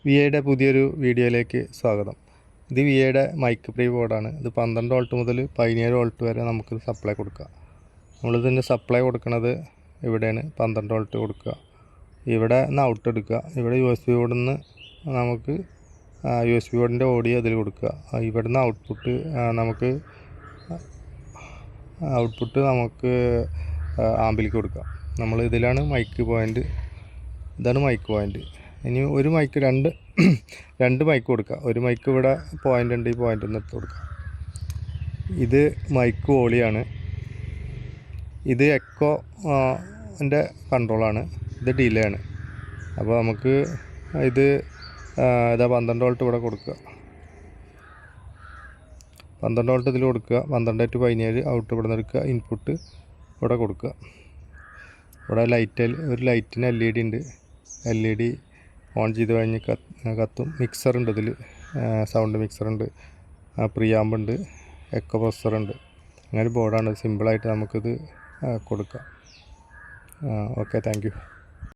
വിഐയുടെ പുതിയൊരു വീഡിയോയിലേക്ക് സ്വാഗതം. ഇത് വിഐയുടെ മൈക്ക് പ്രീ ബോർഡാണ്. ഇത് 12 വോൾട്ട് മുതൽ 17 വോൾട്ട് വരെ നമുക്ക് സപ്ലൈ കൊടുക്കാം. നമ്മളിതിൻ്റെ സപ്ലൈ കൊടുക്കുന്നത് ഇവിടെയാണ്. 12 വോൾട്ട് കൊടുക്കുക, ഇവിടെ നിന്ന് ഔട്ട് എടുക്കുക, ഇവിടെ USB ബോർഡിൽ നിന്ന് നമുക്ക് USB ബോർഡിൻ്റെ ഓഡിയോ അതിൽ കൊടുക്കുക, ഇവിടെ നിന്ന് ഔട്ട്പുട്ട് നമുക്ക് ആമ്പിലേക്ക് കൊടുക്കാം. നമ്മൾ ഇതിലാണ് മൈക്ക് പോയിൻ്റ്. ഇതാണ് മൈക്ക് പോയിൻ്റ്. ഇനി ഒരു മൈക്ക് രണ്ട് മൈക്ക് കൊടുക്കുക. ഒരു മൈക്ക് ഇവിടെ പോയിൻ്റ് ഉണ്ട്, ഈ പോയിൻ്റിൽ നിന്ന് എടുത്ത് കൊടുക്കുക. ഇത് മൈക്ക് വോളിയാണ്. ഇത് എക്കോൻ്റെ കൺട്രോളാണ്. ഇത് ഡിലേ ആണ്. അപ്പോൾ നമുക്ക് ഇത് 12 വോൾട്ട് ഇവിടെ കൊടുക്കുക. 12 വോൾട്ട് ഇതിൽ കൊടുക്കുക. 12 to 17 ഔട്ട് ഇവിടെ നിന്ന് എടുക്കുക. ഇൻപുട്ട് ഇവിടെ കൊടുക്കുക. ഇവിടെ ഒരു ലൈറ്റിന് LED ഉണ്ട്. LED ഓൺ ചെയ്ത് കഴിഞ്ഞ് കത്തും. മിക്സറുണ്ട് ഇതിൽ, സൗണ്ട് മിക്സറുണ്ട്, പ്രിയാമ്പ് ഉണ്ട്, എക്കോ പ്രൊസസ്സറുണ്ട്. അങ്ങനെ ബോർഡാണ്. സിമ്പിളായിട്ട് നമുക്കിത് കൊടുക്കാം. Okay, thank you.